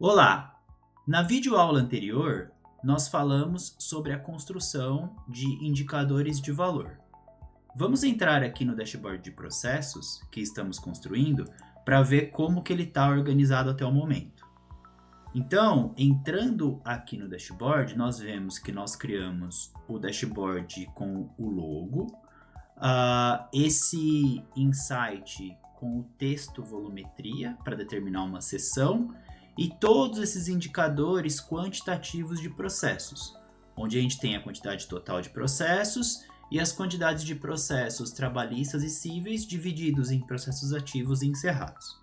Olá! Na videoaula anterior, nós falamos sobre a construção de indicadores de valor. Vamos entrar aqui no dashboard de processos que estamos construindo para ver como que ele está organizado até o momento. Então, entrando aqui no dashboard, nós vemos que nós criamos o dashboard com o logo, esse insight com o texto volumetria para determinar uma seção e todos esses indicadores quantitativos de processos, onde a gente tem a quantidade total de processos e as quantidades de processos trabalhistas e cíveis divididos em processos ativos e encerrados.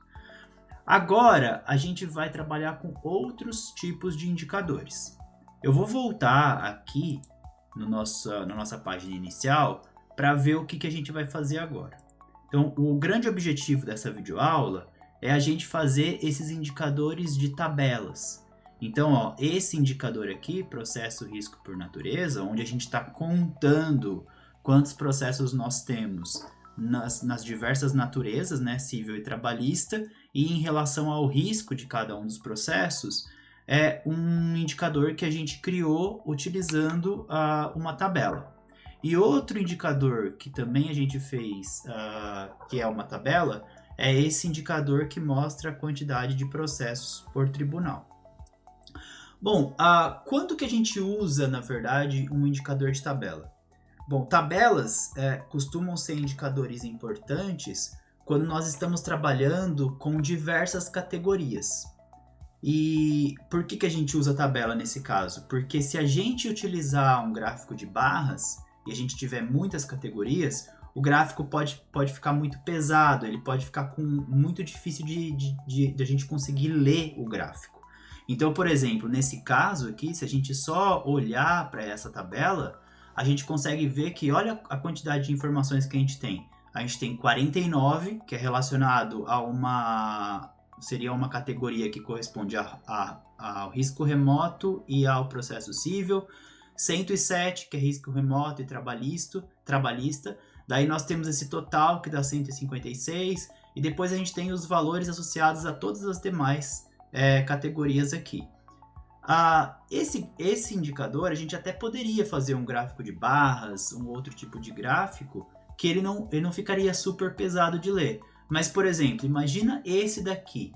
Agora, a gente vai trabalhar com outros tipos de indicadores. Eu vou voltar aqui na nossa página inicial para ver o que a gente vai fazer agora. Então, o grande objetivo dessa videoaula é a gente fazer esses indicadores de tabelas. Então, esse indicador aqui, processo risco por natureza, onde a gente está contando quantos processos nós temos nas diversas naturezas, né, civil e trabalhista, e em relação ao risco de cada um dos processos, é um indicador que a gente criou utilizando uma tabela. E outro indicador que também a gente fez, que é uma tabela, é esse indicador que mostra a quantidade de processos por tribunal. Bom, quando que a gente usa, na verdade, um indicador de tabela? Bom, tabelas costumam ser indicadores importantes quando nós estamos trabalhando com diversas categorias. E por que a gente usa tabela nesse caso? Porque se a gente utilizar um gráfico de barras e a gente tiver muitas categorias, o gráfico pode ficar muito pesado, ele pode ficar muito difícil de a gente conseguir ler o gráfico. Então, por exemplo, nesse caso aqui, se a gente só olhar para essa tabela, a gente consegue ver que olha a quantidade de informações que a gente tem. A gente tem 49, que é relacionado seria uma categoria que corresponde ao risco remoto e ao processo civil, 107, que é risco remoto e trabalhista. Daí nós temos esse total que dá 156 e depois a gente tem os valores associados a todas as demais categorias aqui. Esse indicador a gente até poderia fazer um gráfico de barras, um outro tipo de gráfico, que ele não ficaria super pesado de ler. Mas, por exemplo, imagina esse daqui.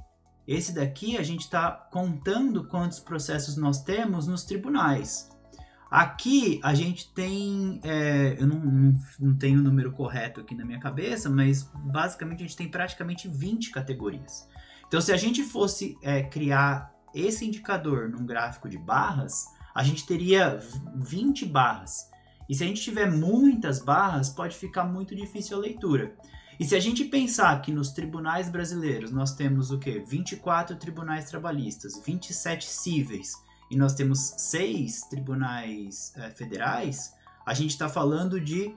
Esse daqui a gente está contando quantos processos nós temos nos tribunais. Aqui a gente tem, eu não tenho o número correto aqui na minha cabeça, mas basicamente a gente tem praticamente 20 categorias. Então, se a gente fosse criar esse indicador num gráfico de barras, a gente teria 20 barras. E se a gente tiver muitas barras, pode ficar muito difícil a leitura. E se a gente pensar que nos tribunais brasileiros nós temos o quê? 24 tribunais trabalhistas, 27 cíveis, e nós temos 6 tribunais federais, a gente está falando de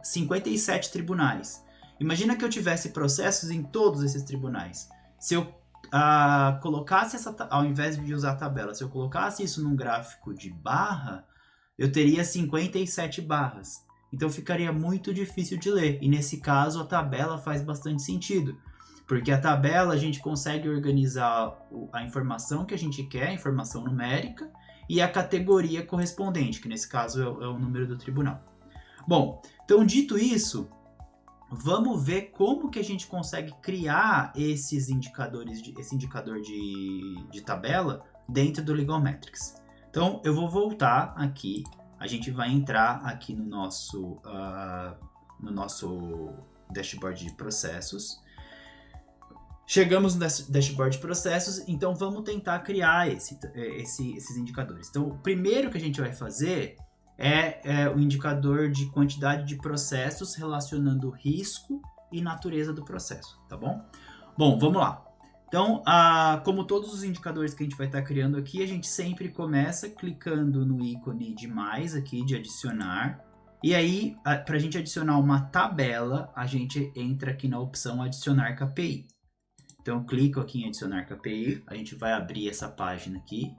57 tribunais. Imagina que eu tivesse processos em todos esses tribunais. Se eu colocasse ao invés de usar a tabela, se eu colocasse isso num gráfico de barra, eu teria 57 barras. Então ficaria muito difícil de ler. E nesse caso a tabela faz bastante sentido. Porque a tabela a gente consegue organizar a informação que a gente quer, a informação numérica, e a categoria correspondente, que nesse caso é o número do tribunal. Bom, então dito isso, vamos ver como que a gente consegue criar esse indicador de tabela dentro do Legal Metrics. Então eu vou voltar aqui, a gente vai entrar aqui no nosso dashboard de processos. Chegamos no dashboard de processos, então vamos tentar criar esses indicadores. Então, o primeiro que a gente vai fazer é o indicador de quantidade de processos relacionando risco e natureza do processo, tá bom? Bom, vamos lá. Então, como todos os indicadores que a gente vai estar criando aqui, a gente sempre começa clicando no ícone de mais aqui, de adicionar. E aí, para a gente adicionar uma tabela, a gente entra aqui na opção adicionar KPI. Então, eu clico aqui em adicionar KPI, a gente vai abrir essa página aqui.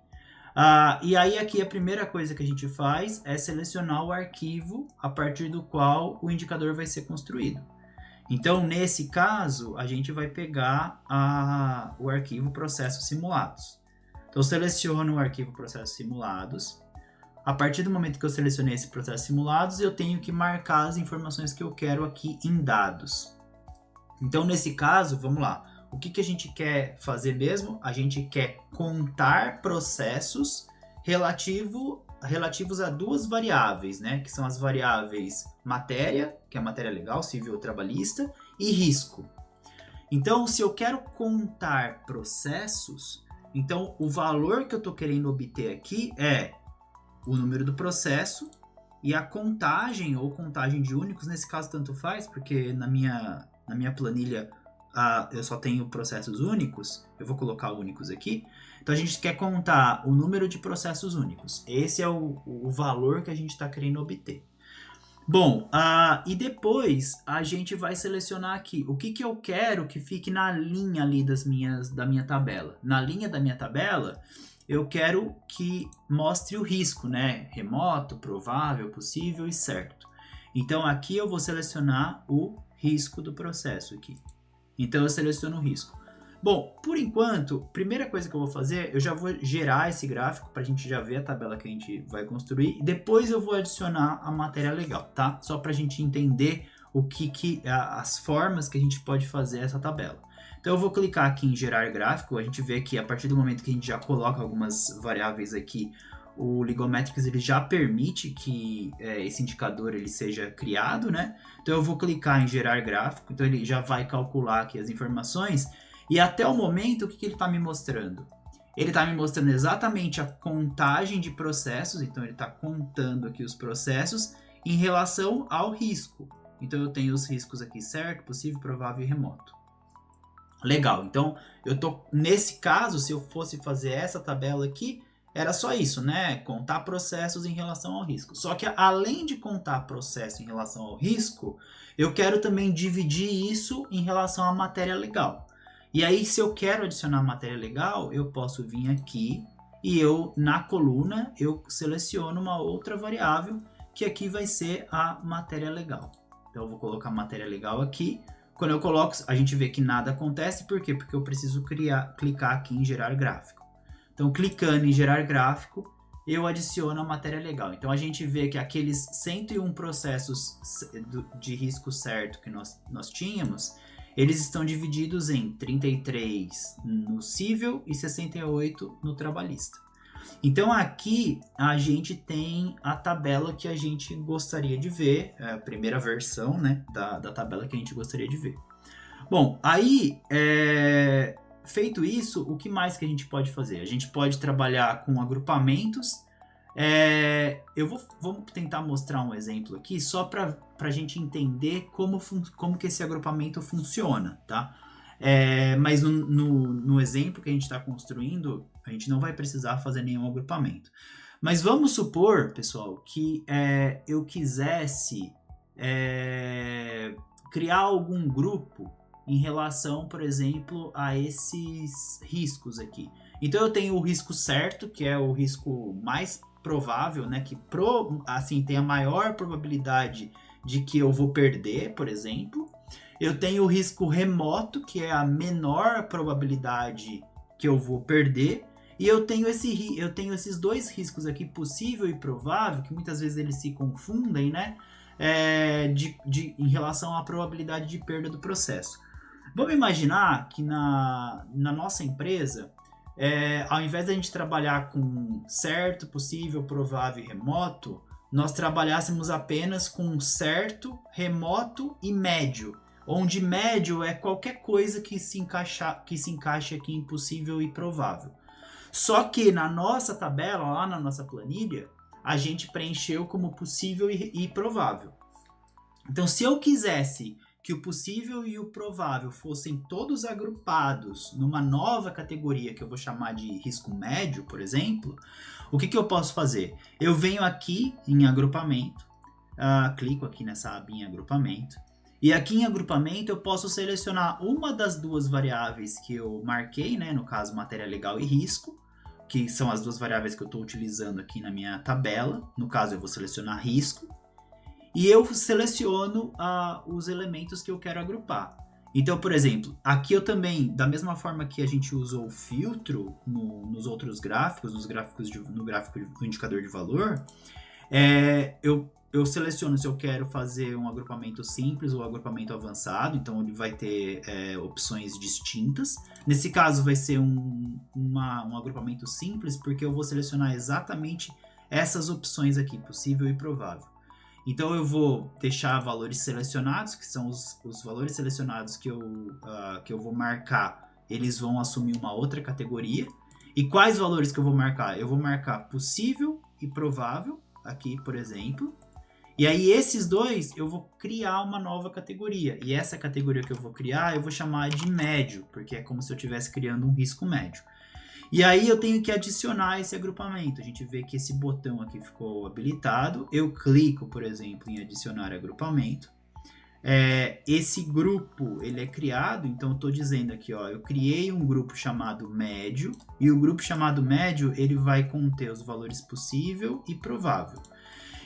E aí aqui a primeira coisa que a gente faz é selecionar o arquivo a partir do qual o indicador vai ser construído. Então, nesse caso, a gente vai pegar o arquivo processos simulados. Então, eu seleciono o arquivo processos simulados. A partir do momento que eu selecionei esse processo simulados, eu tenho que marcar as informações que eu quero aqui em dados. Então, nesse caso, vamos lá. O que a gente quer fazer mesmo? A gente quer contar processos relativos a duas variáveis, né? Que são as variáveis matéria, que é a matéria legal, civil ou trabalhista, e risco. Então, se eu quero contar processos, então o valor que eu estou querendo obter aqui é o número do processo e a contagem ou contagem de únicos, nesse caso tanto faz, porque na minha planilha eu só tenho processos únicos, eu vou colocar únicos aqui. Então a gente quer contar o número de processos únicos. Esse é o valor que a gente está querendo obter. Bom, e depois a gente vai selecionar aqui o que eu quero que fique na linha ali da minha tabela. Na linha da minha tabela, eu quero que mostre o risco, né? Remoto, provável, possível e certo. Então aqui eu vou selecionar o risco do processo aqui. Então eu seleciono o risco. Bom, por enquanto, primeira coisa que eu vou fazer, eu já vou gerar esse gráfico para a gente já ver a tabela que a gente vai construir. E depois eu vou adicionar a matéria legal, tá? Só para a gente entender as formas que a gente pode fazer essa tabela. Então eu vou clicar aqui em gerar gráfico. A gente vê que a partir do momento que a gente já coloca algumas variáveis aqui, o Ligometrics ele já permite que esse indicador ele seja criado, né? Então eu vou clicar em gerar gráfico, então ele já vai calcular aqui as informações. E até o momento, o que ele está me mostrando? Ele está me mostrando exatamente a contagem de processos, então ele está contando aqui os processos em relação ao risco. Então eu tenho os riscos aqui, certo, possível, provável e remoto. Legal, então nesse caso, se eu fosse fazer essa tabela aqui, era só isso, né? Contar processos em relação ao risco. Só que além de contar processo em relação ao risco, eu quero também dividir isso em relação à matéria legal. E aí, se eu quero adicionar matéria legal, eu posso vir aqui e na coluna, eu seleciono uma outra variável, que aqui vai ser a matéria legal. Então, eu vou colocar matéria legal aqui. Quando eu coloco, a gente vê que nada acontece. Por quê? Porque eu preciso clicar aqui em gerar gráfico. Então, clicando em gerar gráfico, eu adiciono a matéria legal. Então, a gente vê que aqueles 101 processos de risco certo que nós tínhamos, eles estão divididos em 33 no civil e 68 no trabalhista. Então aqui a gente tem a tabela que a gente gostaria de ver, a primeira versão, né, da tabela que a gente gostaria de ver. Bom, aí feito isso, o que mais que a gente pode fazer? A gente pode trabalhar com agrupamentos. Vamos tentar mostrar um exemplo aqui só para a gente entender como que esse agrupamento funciona, tá? Mas no exemplo que a gente está construindo, a gente não vai precisar fazer nenhum agrupamento. Mas vamos supor, pessoal, que eu quisesse criar algum grupo em relação, por exemplo, a esses riscos aqui. Então eu tenho o risco certo, que é o risco mais provável, né, que tem a maior probabilidade de que eu vou perder, por exemplo. Eu tenho o risco remoto, que é a menor probabilidade que eu vou perder. E eu tenho esses dois riscos aqui, possível e provável, que muitas vezes eles se confundem, né, em relação à probabilidade de perda do processo. Vamos imaginar que na nossa empresa, ao invés de a gente trabalhar com certo, possível, provável e remoto, nós trabalhássemos apenas com certo, remoto e médio, onde médio é qualquer coisa que se encaixe aqui em possível e provável. Só que na nossa tabela, lá na nossa planilha, a gente preencheu como possível e provável. Então, se eu quisesse que o possível e o provável fossem todos agrupados numa nova categoria que eu vou chamar de risco médio, por exemplo, o que eu posso fazer? Eu venho aqui em agrupamento, clico aqui nessa abinha agrupamento, e aqui em agrupamento eu posso selecionar uma das duas variáveis que eu marquei, né, no caso matéria legal e risco, que são as duas variáveis que eu estou utilizando aqui na minha tabela. No caso eu vou selecionar risco, e eu seleciono os elementos que eu quero agrupar. Então, por exemplo, aqui eu também, da mesma forma que a gente usou o filtro nos outros gráficos, no gráfico do indicador de valor, eu seleciono se eu quero fazer um agrupamento simples ou agrupamento avançado, então ele vai ter opções distintas. Nesse caso vai ser um agrupamento simples, porque eu vou selecionar exatamente essas opções aqui, possível e provável. Então eu vou deixar valores selecionados, que são os valores selecionados que eu vou marcar, eles vão assumir uma outra categoria. E quais valores que eu vou marcar? Eu vou marcar possível e provável, aqui por exemplo. E aí esses dois eu vou criar uma nova categoria. E essa categoria que eu vou criar eu vou chamar de médio, porque é como se eu estivesse criando um risco médio. E aí eu tenho que adicionar esse agrupamento. A gente vê que esse botão aqui ficou habilitado. Eu clico, por exemplo, em adicionar agrupamento. Esse grupo ele é criado, então eu estou dizendo aqui, ó, eu criei um grupo chamado médio, e o grupo chamado médio ele vai conter os valores possível e provável.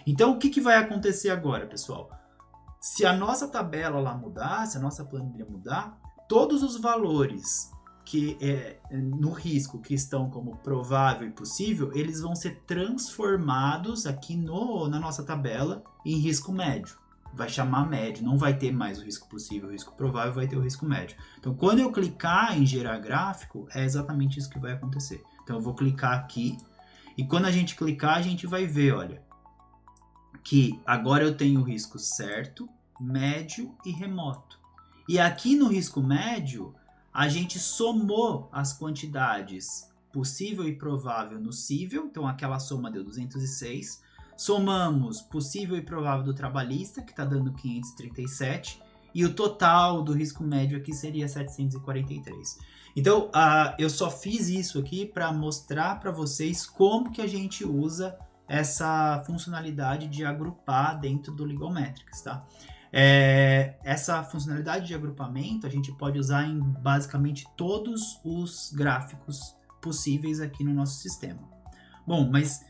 Então o que vai acontecer agora, pessoal? Se a nossa tabela lá mudar, se a nossa planilha mudar, todos os valores que no risco que estão como provável e possível, eles vão ser transformados aqui na nossa tabela em risco médio. Vai chamar médio, não vai ter mais o risco possível, o risco provável, vai ter o risco médio. Então, quando eu clicar em gerar gráfico, é exatamente isso que vai acontecer. Então, eu vou clicar aqui, e quando a gente clicar, a gente vai ver, olha, que agora eu tenho o risco certo, médio e remoto. E aqui no risco médio, a gente somou as quantidades possível e provável no cível, então aquela soma deu 206. Somamos possível e provável do trabalhista, que está dando 537, e o total do risco médio aqui seria 743. Então, eu só fiz isso aqui para mostrar para vocês como que a gente usa essa funcionalidade de agrupar dentro do Legal Metrics, tá? Essa funcionalidade de agrupamento a gente pode usar em basicamente todos os gráficos possíveis aqui no nosso sistema. Bom, mas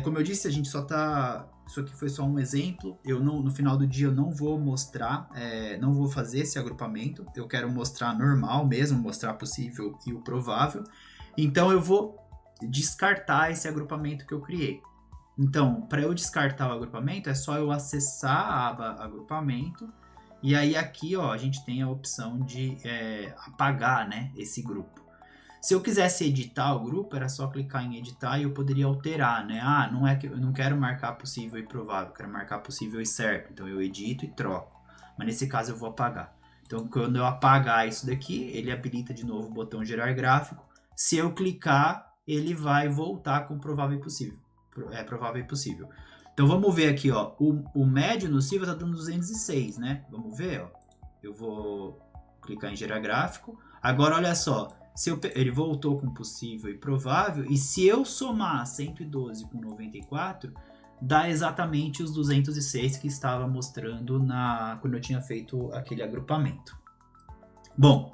como eu disse, a gente só tá... Isso aqui foi só um exemplo. No final do dia eu não vou mostrar, não vou fazer esse agrupamento. Eu quero mostrar normal mesmo, mostrar possível e o provável. Então eu vou descartar esse agrupamento que eu criei. Então, para eu descartar o agrupamento, é só eu acessar a aba agrupamento, e aí aqui ó, a gente tem a opção de apagar, né, esse grupo. Se eu quisesse editar o grupo, era só clicar em editar e eu poderia alterar, né? Não é que eu não quero marcar possível e provável, eu quero marcar possível e certo. Então eu edito e troco. Mas nesse caso eu vou apagar. Então quando eu apagar isso daqui, ele habilita de novo o botão gerar gráfico. Se eu clicar, ele vai voltar com provável e possível. Provável e possível. Então vamos ver aqui, ó, o médio no cível está dando 206, né? Vamos ver, ó. Eu vou clicar em gerar gráfico. Agora olha só, ele voltou com possível e provável, e se eu somar 112 com 94, dá exatamente os 206 que estava mostrando quando eu tinha feito aquele agrupamento. Bom,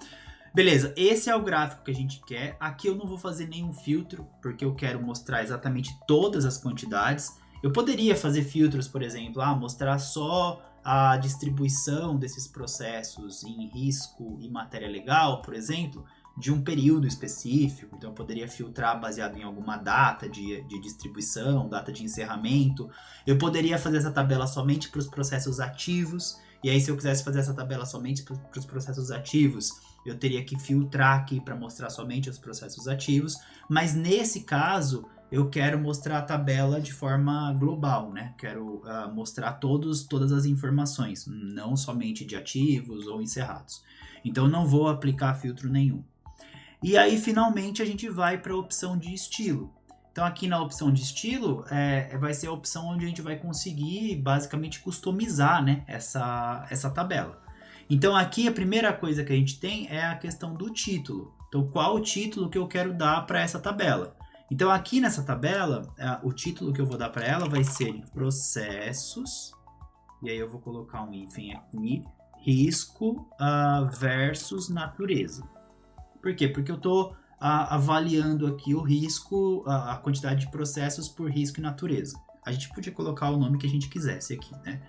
beleza, esse é o gráfico que a gente quer. Aqui eu não vou fazer nenhum filtro, porque eu quero mostrar exatamente todas as quantidades. Eu poderia fazer filtros, por exemplo, mostrar só a distribuição desses processos em risco e matéria legal, por exemplo, de um período específico. Então eu poderia filtrar baseado em alguma data de distribuição, data de encerramento. Eu poderia fazer essa tabela somente para os processos ativos. E aí, se eu quisesse fazer essa tabela somente para os processos ativos, eu teria que filtrar aqui para mostrar somente os processos ativos. Mas nesse caso, eu quero mostrar a tabela de forma global, né? Quero mostrar todas as informações, não somente de ativos ou encerrados. Então, não vou aplicar filtro nenhum. E aí, finalmente, a gente vai para a opção de estilo. Então, aqui na opção de estilo, vai ser a opção onde a gente vai conseguir, basicamente, customizar, né, essa tabela. Então, aqui a primeira coisa que a gente tem é a questão do título. Então, qual o título que eu quero dar para essa tabela? Então, aqui nessa tabela, o título que eu vou dar para ela vai ser processos, e aí eu vou colocar um hífen aqui, risco versus natureza. Por quê? Porque eu estou avaliando aqui o risco, a quantidade de processos por risco e natureza. A gente podia colocar o nome que a gente quisesse aqui, né?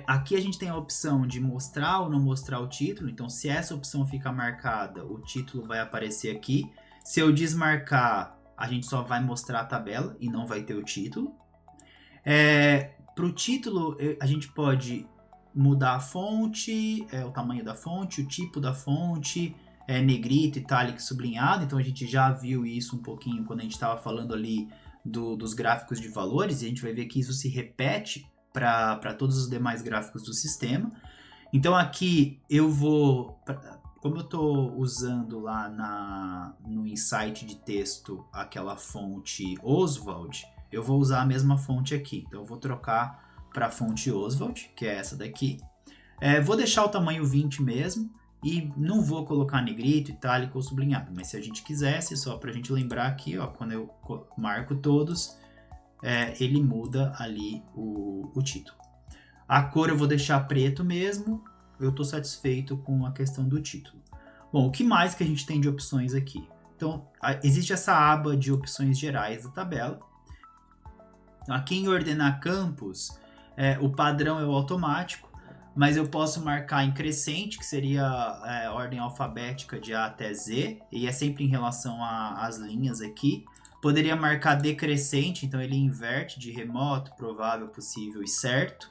Aqui a gente tem a opção de mostrar ou não mostrar o título. Então, se essa opção fica marcada, o título vai aparecer aqui. Se eu desmarcar, a gente só vai mostrar a tabela e não vai ter o título. Para o título, a gente pode mudar a fonte, o tamanho da fonte, o tipo da fonte, negrito, itálico, sublinhado. Então a gente já viu isso um pouquinho quando a gente estava falando ali dos gráficos de valores, e a gente vai ver que isso se repete para todos os demais gráficos do sistema. Então aqui eu vou, como eu estou usando lá no insight de texto aquela fonte Oswald, eu vou usar a mesma fonte aqui. Então eu vou trocar para a fonte Oswald, que é essa daqui. Vou deixar o tamanho 20 mesmo e não vou colocar negrito, itálico ou sublinhado. Mas se a gente quisesse, só para a gente lembrar aqui, ó, quando eu marco todos, ele muda ali o título. A cor eu vou deixar preto mesmo. Eu estou satisfeito com a questão do título. Bom, o que mais que a gente tem de opções aqui? Então, existe essa aba de opções gerais da tabela. Aqui em ordenar campos, o padrão é o automático, mas eu posso marcar em crescente, que seria a ordem alfabética de A até Z, e é sempre em relação às linhas aqui. Poderia marcar decrescente, então ele inverte de remoto, provável, possível e certo.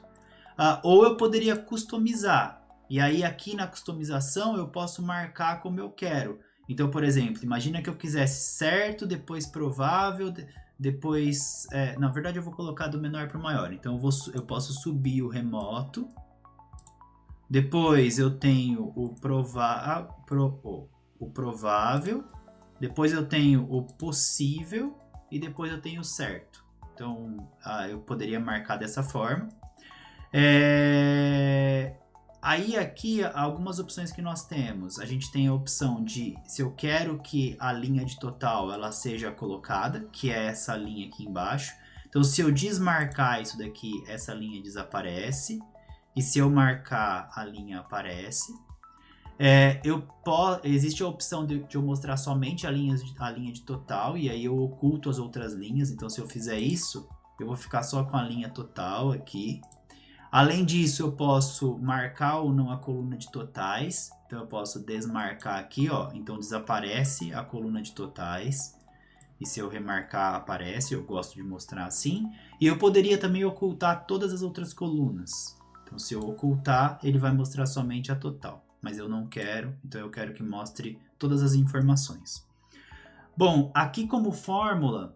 Ou eu poderia customizar, e aí aqui na customização eu posso marcar como eu quero. Então, por exemplo, imagina que eu quisesse certo, depois provável, depois... na verdade eu vou colocar do menor para o maior. Então eu posso subir o remoto. Depois eu tenho o provável. Depois eu tenho o possível. E depois eu tenho o certo. Então eu poderia marcar dessa forma. Aí aqui algumas opções que nós temos. A gente tem a opção de, se eu quero que a linha de total ela seja colocada, que é essa linha aqui embaixo. Então se eu desmarcar isso daqui, essa linha desaparece. E se eu marcar, a linha aparece. Existe a opção de eu mostrar somente a linha de total, e aí eu oculto as outras linhas. Então se eu fizer isso, eu vou ficar só com a linha total aqui. Além disso, eu posso marcar ou não a coluna de totais. Então eu posso desmarcar aqui, ó. Então desaparece a coluna de totais. E se eu remarcar, aparece. Eu gosto de mostrar assim. E eu poderia também ocultar todas as outras colunas. Então se eu ocultar, ele vai mostrar somente a total. Mas eu não quero, então eu quero que mostre todas as informações. Bom, aqui como fórmula,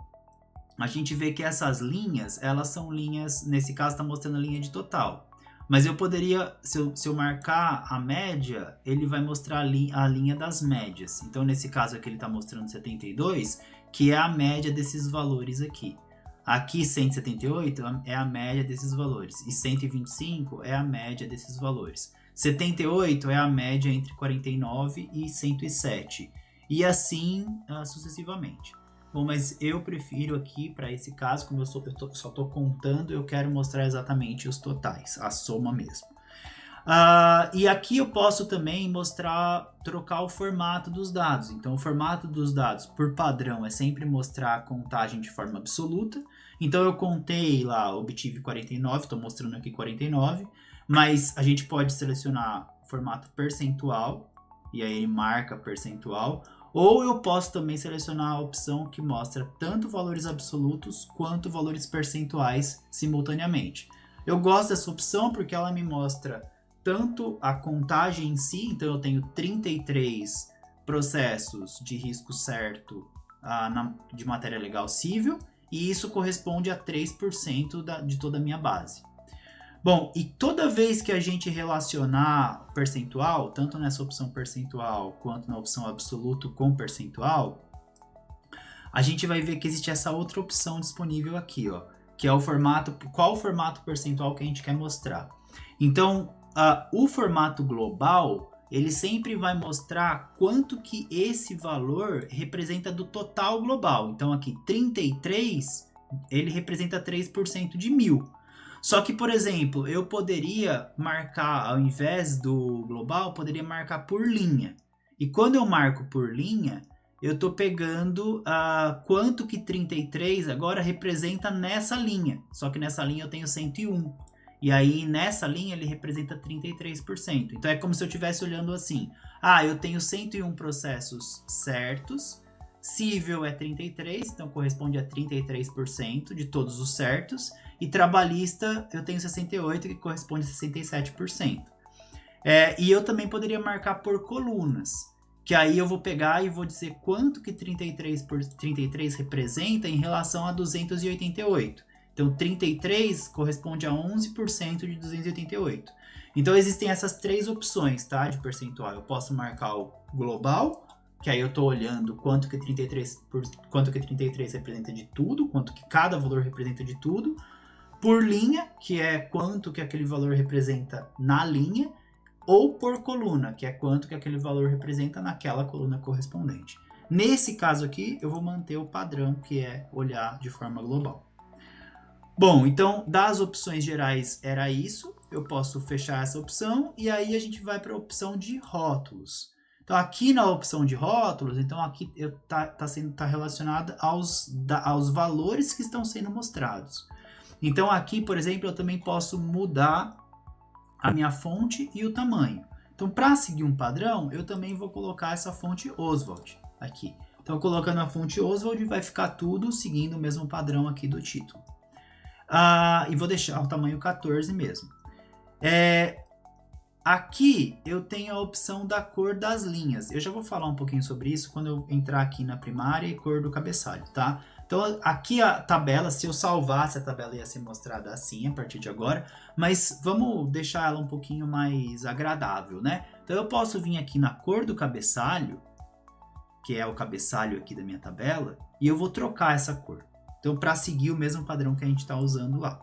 a gente vê que essas linhas, elas são linhas, nesse caso está mostrando a linha de total. Mas eu poderia, se eu marcar a média, ele vai mostrar a linha das médias. Então nesse caso aqui ele está mostrando 72, que é a média desses valores aqui. Aqui 178 é a média desses valores. E 125 é a média desses valores. 78 é a média entre 49 e 107. E assim sucessivamente. Bom, mas eu prefiro aqui, para esse caso, como eu só estou contando, eu quero mostrar exatamente os totais, a soma mesmo. E aqui eu posso também trocar o formato dos dados. Então, o formato dos dados, por padrão, é sempre mostrar a contagem de forma absoluta. Então, eu contei lá, obtive 49, estou mostrando aqui 49. Mas a gente pode selecionar formato percentual, e aí ele marca percentual. Ou eu posso também selecionar a opção que mostra tanto valores absolutos quanto valores percentuais simultaneamente. Eu gosto dessa opção porque ela me mostra tanto a contagem em si, então eu tenho 33 processos de risco certo de matéria legal civil, e isso corresponde a 3% de toda a minha base. Bom, e toda vez que a gente relacionar percentual, tanto nessa opção percentual quanto na opção absoluto com percentual, a gente vai ver que existe essa outra opção disponível aqui, ó, que é qual o formato percentual que a gente quer mostrar. Então, o formato global, ele sempre vai mostrar quanto que esse valor representa do total global. Então aqui 33, ele representa 3% de 1000. Só que, por exemplo, eu poderia marcar, ao invés do global, poderia marcar por linha. E quando eu marco por linha, eu estou pegando quanto que 33 agora representa nessa linha. Só que nessa linha eu tenho 101. E aí, nessa linha, ele representa 33%. Então, é como se eu estivesse olhando assim. Eu tenho 101 processos certos. Cível é 33, então corresponde a 33% de todos os certos. E trabalhista, eu tenho 68, que corresponde a 67%. E eu também poderia marcar por colunas. Que aí eu vou pegar e vou dizer quanto que 33 representa em relação a 288. Então, 33 corresponde a 11% de 288. Então, existem essas três opções, tá, de percentual. Eu posso marcar o global, que aí eu estou olhando quanto que 33 representa de tudo, quanto que cada valor representa de tudo. Por linha, que é quanto que aquele valor representa na linha. Ou por coluna, que é quanto que aquele valor representa naquela coluna correspondente. Nesse caso aqui, eu vou manter o padrão, que é olhar de forma global. Bom, então, das opções gerais era isso. Eu posso fechar essa opção e aí a gente vai para a opção de rótulos. Então, aqui na opção de rótulos, então aqui tá relacionada aos valores que estão sendo mostrados. Então, aqui, por exemplo, eu também posso mudar a minha fonte e o tamanho. Então, para seguir um padrão, eu também vou colocar essa fonte Oswald aqui. Então, colocando a fonte Oswald, vai ficar tudo seguindo o mesmo padrão aqui do título. E vou deixar o tamanho 14 mesmo. Aqui eu tenho a opção da cor das linhas. Eu já vou falar um pouquinho sobre isso quando eu entrar aqui na primária e cor do cabeçalho, tá? Então, aqui a tabela, se eu salvasse a tabela ia ser mostrada assim a partir de agora, mas vamos deixar ela um pouquinho mais agradável, né? Então, eu posso vir aqui na cor do cabeçalho, que é o cabeçalho aqui da minha tabela, e eu vou trocar essa cor. Então, para seguir o mesmo padrão que a gente está usando lá.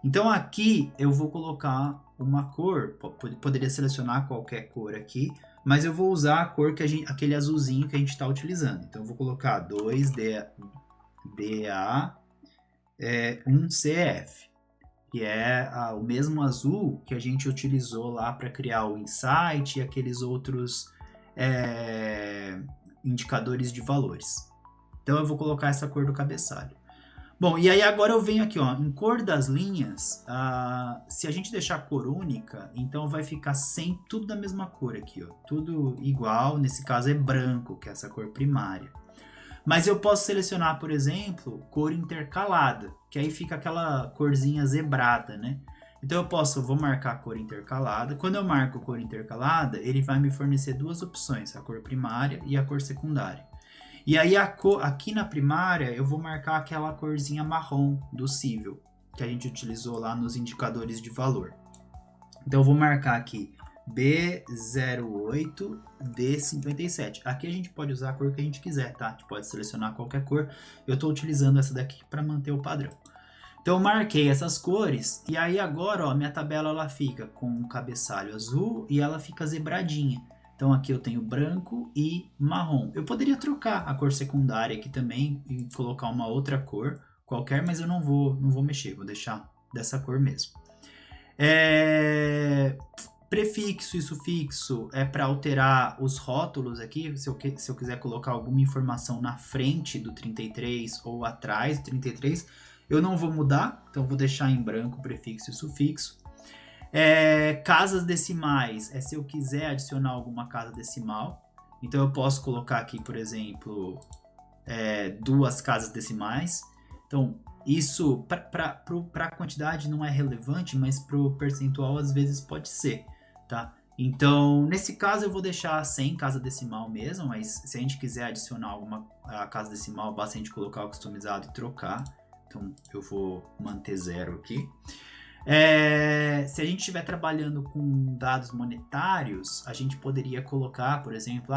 Então, aqui eu vou colocar uma cor, poderia selecionar qualquer cor aqui, mas eu vou usar a cor, aquele azulzinho que a gente está utilizando. Então, eu vou colocar 2DA1CF, que é o mesmo azul que a gente utilizou lá para criar o Insight e aqueles outros indicadores de valores. Então, eu vou colocar essa cor do cabeçalho. Bom, e aí agora eu venho aqui, ó, em cor das linhas, se a gente deixar cor única, então vai ficar sempre tudo da mesma cor aqui, ó, tudo igual, nesse caso é branco, que é essa cor primária. Mas eu posso selecionar, por exemplo, cor intercalada, que aí fica aquela corzinha zebrada, né? Então eu vou marcar a cor intercalada. Quando eu marco cor intercalada, ele vai me fornecer duas opções, a cor primária e a cor secundária. E aí aqui na primária eu vou marcar aquela corzinha marrom do Cível, que a gente utilizou lá nos indicadores de valor. Então eu vou marcar aqui B08D57. Aqui a gente pode usar a cor que a gente quiser, tá? A gente pode selecionar qualquer cor. Eu estou utilizando essa daqui para manter o padrão. Então eu marquei essas cores e aí agora, ó, minha tabela ela fica com um cabeçalho azul e ela fica zebradinha. Então aqui eu tenho branco e marrom. Eu poderia trocar a cor secundária aqui também e colocar uma outra cor qualquer, mas eu não vou mexer, vou deixar dessa cor mesmo. Prefixo e sufixo é para alterar os rótulos aqui, se eu quiser colocar alguma informação na frente do 33 ou atrás do 33, eu não vou mudar, então vou deixar em branco prefixo e sufixo. Casas decimais é se eu quiser adicionar alguma casa decimal. Então eu posso colocar aqui, por exemplo, 2 casas decimais. Então isso para a quantidade não é relevante, mas para o percentual às vezes pode ser, tá? Então nesse caso eu vou deixar sem casa decimal mesmo, mas se a gente quiser adicionar alguma casa decimal, basta a gente colocar o customizado e trocar. Então eu vou manter 0 aqui. Se a gente estiver trabalhando com dados monetários, a gente poderia colocar, por exemplo,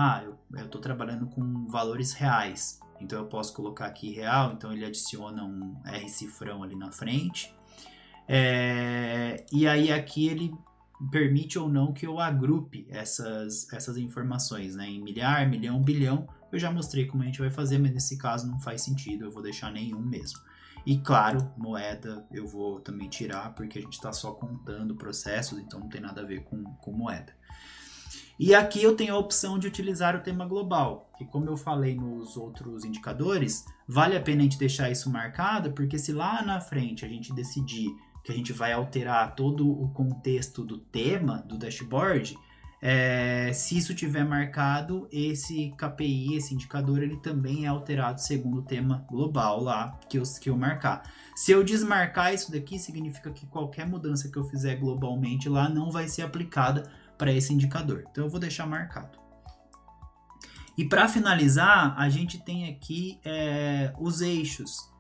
eu estou trabalhando com valores reais, então eu posso colocar aqui real, então ele adiciona um R cifrão ali na frente, e aí aqui ele permite ou não que eu agrupe essas informações, né, em milhar, milhão, bilhão. Eu já mostrei como a gente vai fazer, mas nesse caso não faz sentido, eu vou deixar nenhum mesmo. E claro, moeda eu vou também tirar, porque a gente está só contando processos, então não tem nada a ver com moeda. E aqui eu tenho a opção de utilizar o tema global, que como eu falei nos outros indicadores, vale a pena a gente deixar isso marcado, porque se lá na frente a gente decidir que a gente vai alterar todo o contexto do tema do dashboard, se isso tiver marcado, esse KPI, esse indicador, ele também é alterado segundo o tema global lá que eu marcar. Se eu desmarcar isso daqui, significa que qualquer mudança que eu fizer globalmente lá não vai ser aplicada para esse indicador. Então eu vou deixar marcado. E para finalizar, a gente tem aqui os eixos.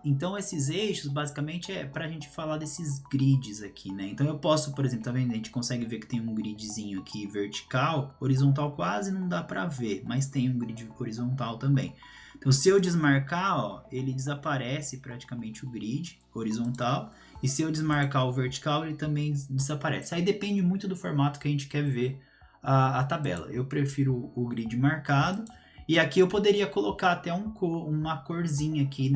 Então esses eixos basicamente é para a gente falar desses grids aqui, né? Então eu posso, por exemplo, tá vendo? A gente consegue ver que tem um gridzinho aqui vertical, horizontal quase não dá para ver, mas tem um grid horizontal também. Então se eu desmarcar, ó, ele desaparece praticamente o grid horizontal, e se eu desmarcar o vertical, ele também desaparece. Aí depende muito do formato que a gente quer ver a tabela. Eu prefiro o grid marcado. E aqui eu poderia colocar até uma corzinha aqui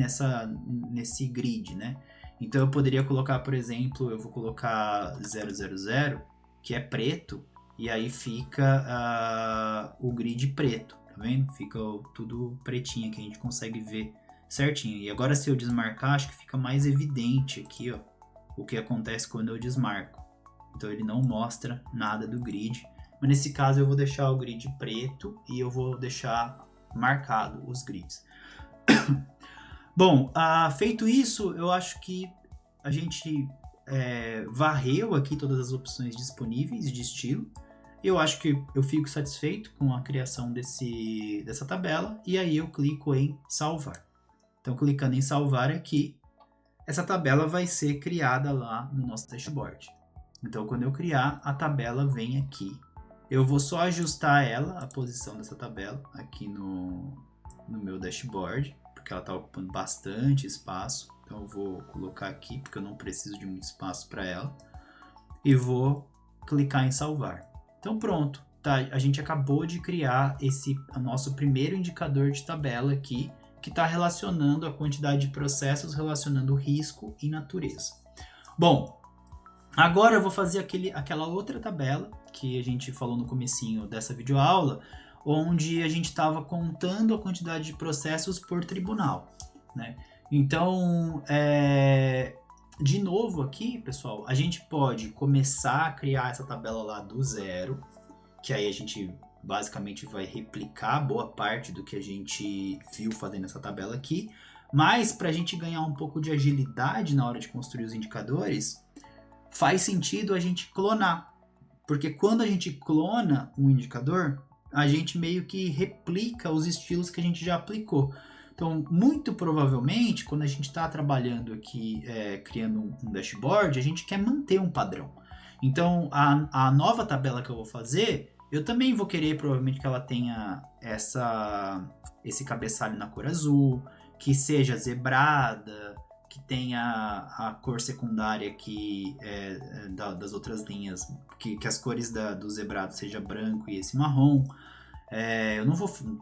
nesse grid, né? Então eu poderia colocar, por exemplo, eu vou colocar 000, que é preto, e aí fica o grid preto, tá vendo? Fica tudo pretinho que a gente consegue ver certinho. E agora se eu desmarcar, acho que fica mais evidente aqui, ó, o que acontece quando eu desmarco. Então ele não mostra nada do grid. Mas nesse caso eu vou deixar o grid preto e eu vou deixar marcado os grids. Bom, feito isso, eu acho que a gente varreu aqui todas as opções disponíveis de estilo. Eu acho que eu fico satisfeito com a criação dessa tabela e aí eu clico em salvar. Então, clicando em salvar aqui, essa tabela vai ser criada lá no nosso dashboard. Então, quando eu criar, a tabela vem aqui. Eu vou só ajustar ela, a posição dessa tabela, aqui no meu dashboard, porque ela está ocupando bastante espaço. Então eu vou colocar aqui, porque eu não preciso de muito espaço para ela. E vou clicar em salvar. Então pronto, tá? A gente acabou de criar o nosso primeiro indicador de tabela aqui, que está relacionando a quantidade de processos, relacionando risco e natureza. Bom, agora eu vou fazer aquela outra tabela que a gente falou no comecinho dessa videoaula, onde a gente estava contando a quantidade de processos por tribunal, né? Então, de novo aqui, pessoal, a gente pode começar a criar essa tabela lá do zero, que aí a gente basicamente vai replicar boa parte do que a gente viu fazendo essa tabela aqui, mas para a gente ganhar um pouco de agilidade na hora de construir os indicadores, faz sentido a gente clonar, porque quando a gente clona um indicador, a gente meio que replica os estilos que a gente já aplicou. Então, muito provavelmente, quando a gente está trabalhando aqui, criando um dashboard, a gente quer manter um padrão. Então, a nova tabela que eu vou fazer, eu também vou querer, provavelmente, que ela tenha esse cabeçalho na cor azul, que seja zebrada, que tenha a cor secundária aqui das outras linhas, que as cores do zebrado seja branco e esse marrom.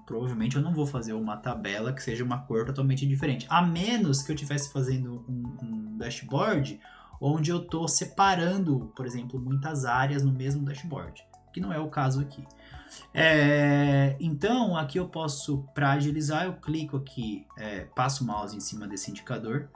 Provavelmente eu não vou fazer uma tabela que seja uma cor totalmente diferente, a menos que eu estivesse fazendo um dashboard onde eu estou separando, por exemplo, muitas áreas no mesmo dashboard, que não é o caso aqui. Então aqui eu posso, para agilizar, eu clico aqui, passo o mouse em cima desse indicador,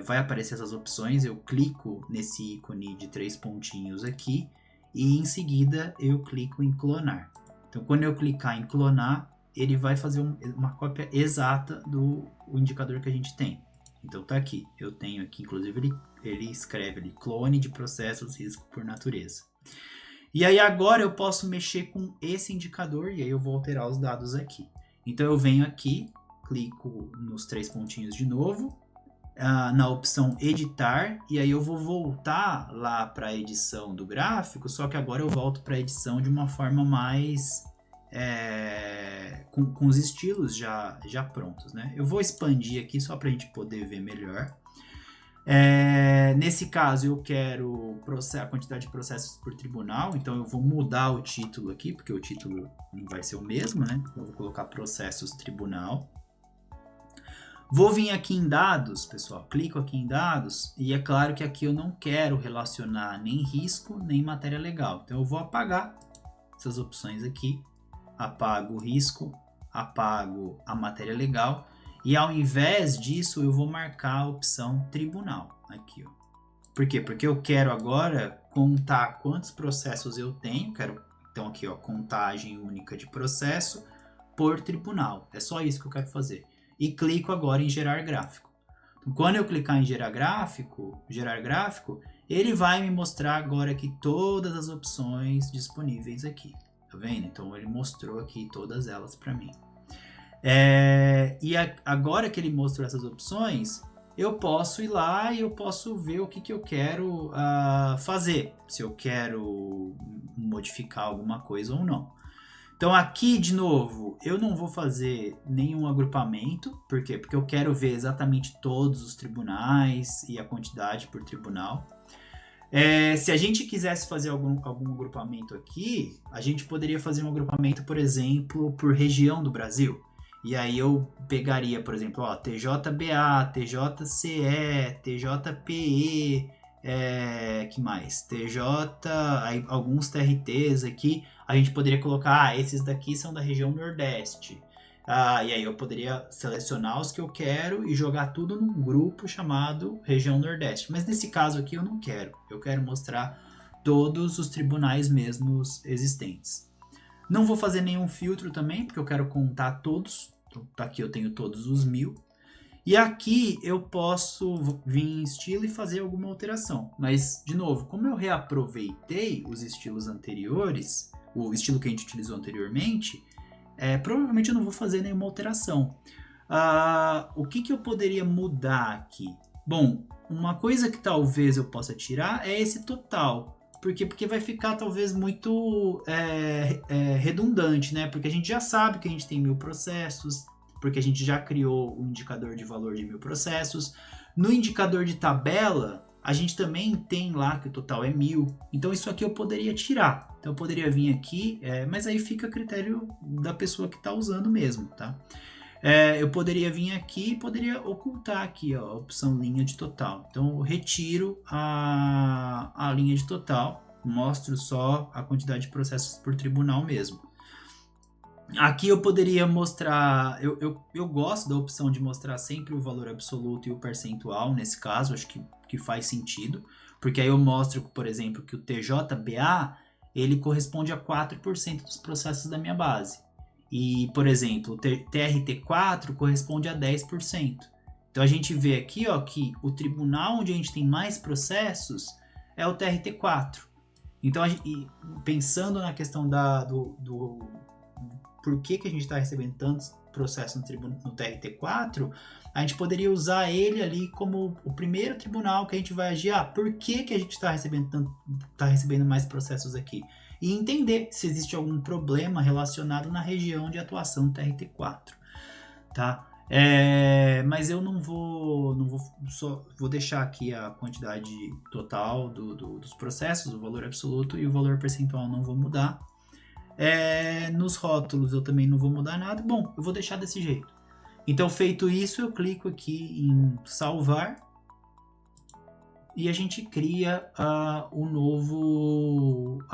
vai aparecer essas opções, eu clico nesse ícone de 3 pontinhos aqui e em seguida eu clico em clonar. Então quando eu clicar em clonar, ele vai fazer uma cópia exata do indicador que a gente tem. Então tá aqui, eu tenho aqui, inclusive ele escreve ali, clone de processos risco por natureza. E aí agora eu posso mexer com esse indicador e aí eu vou alterar os dados aqui. Então eu venho aqui, clico nos 3 pontinhos de novo, na opção editar, e aí eu vou voltar lá para a edição do gráfico, só que agora eu volto para a edição de uma forma mais com os estilos já prontos, né? Eu vou expandir aqui só para a gente poder ver melhor. Nesse caso eu quero a quantidade de processos por tribunal, então eu vou mudar o título aqui, porque o título não vai ser o mesmo, né? Eu vou colocar processos tribunal. Vou vir aqui em dados, pessoal, clico aqui em dados e é claro que aqui eu não quero relacionar nem risco nem matéria legal. Então eu vou apagar essas opções aqui, apago o risco, apago a matéria legal e ao invés disso eu vou marcar a opção tribunal Aqui, ó. Por quê? Porque eu quero agora contar quantos processos eu tenho. Então aqui, ó, contagem única de processo por tribunal. É só isso que eu quero fazer. E clico agora em gerar gráfico. Então, quando eu clicar em gerar gráfico, ele vai me mostrar agora aqui todas as opções disponíveis aqui. Tá vendo? Então ele mostrou aqui todas elas para mim. Agora que ele mostrou essas opções, eu posso ir lá e eu posso ver o que eu quero fazer. Se eu quero modificar alguma coisa ou não. Então aqui, de novo, eu não vou fazer nenhum agrupamento. Por quê? Porque eu quero ver exatamente todos os tribunais e a quantidade por tribunal. Se a gente quisesse fazer algum agrupamento aqui, a gente poderia fazer um agrupamento, por exemplo, por região do Brasil. E aí eu pegaria, por exemplo, ó, TJBA, TJCE, TJPE, que mais? Aí, alguns TRTs aqui, a gente poderia colocar, esses daqui são da região Nordeste. E aí eu poderia selecionar os que eu quero e jogar tudo num grupo chamado região Nordeste. Mas nesse caso aqui eu não quero. Eu quero mostrar todos os tribunais mesmos existentes. Não vou fazer nenhum filtro também, porque eu quero contar todos. Então, aqui eu tenho todos os 1000. E aqui eu posso vir em estilo e fazer alguma alteração. Mas, de novo, como eu reaproveitei os estilos anteriores, o estilo que a gente utilizou anteriormente, provavelmente eu não vou fazer nenhuma alteração. O que eu poderia mudar aqui? Bom, uma coisa que talvez eu possa tirar é esse total. Por quê? Porque vai ficar talvez muito redundante, né? Porque a gente já sabe que a gente tem 1000 processos, porque a gente já criou um indicador de valor de 1000 processos. No indicador de tabela, a gente também tem lá que o total é 1000. Então isso aqui eu poderia tirar. Então eu poderia vir aqui, mas aí fica a critério da pessoa que está usando mesmo, tá? Eu poderia vir aqui e poderia ocultar aqui, ó, a opção linha de total. Então eu retiro a linha de total, mostro só a quantidade de processos por tribunal mesmo. Aqui eu poderia mostrar, eu gosto da opção de mostrar sempre o valor absoluto e o percentual, nesse caso, acho que faz sentido, porque aí eu mostro, por exemplo, que o TJBA, ele corresponde a 4% dos processos da minha base. E, por exemplo, o TRT4 corresponde a 10%. Então a gente vê aqui, ó, que o tribunal onde a gente tem mais processos é o TRT4. Então, pensando na questão do por que a gente está recebendo tantos processos no TRT4, a gente poderia usar ele ali como o primeiro tribunal que a gente vai agir. Por que a gente está recebendo mais processos aqui? E entender se existe algum problema relacionado na região de atuação do TRT4, tá? Mas eu vou deixar aqui a quantidade total dos processos, o valor absoluto e o valor percentual não vou mudar. Nos rótulos eu também não vou mudar nada. Bom, eu vou deixar desse jeito. Então, feito isso, eu clico aqui em salvar e a gente cria a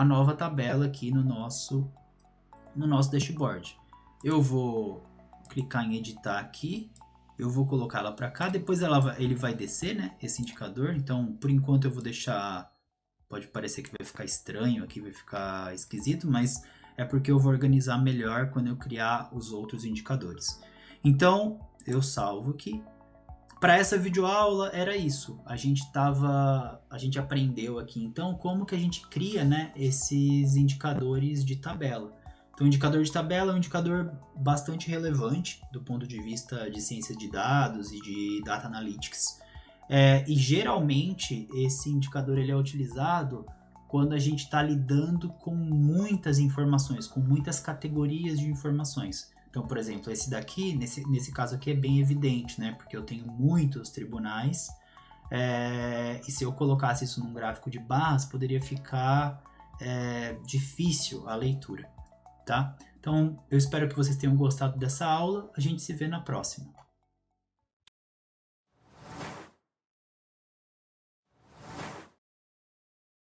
nova tabela aqui no nosso dashboard. Eu vou clicar em editar aqui, eu vou colocar ela para cá, depois ele vai descer, né, esse indicador. Então, por enquanto eu vou deixar, pode parecer que vai ficar estranho aqui, vai ficar esquisito, mas é porque eu vou organizar melhor quando eu criar os outros indicadores. Então, eu salvo aqui. Para essa videoaula era isso. A gente aprendeu aqui então como que a gente cria, né, esses indicadores de tabela. Então, o indicador de tabela é um indicador bastante relevante do ponto de vista de ciências de dados e de data analytics. E geralmente esse indicador ele é utilizado quando a gente está lidando com muitas informações, com muitas categorias de informações. Então, por exemplo, esse daqui, nesse caso aqui é bem evidente, né? Porque eu tenho muitos tribunais e se eu colocasse isso num gráfico de barras, poderia ficar difícil a leitura, tá? Então, eu espero que vocês tenham gostado dessa aula. A gente se vê na próxima.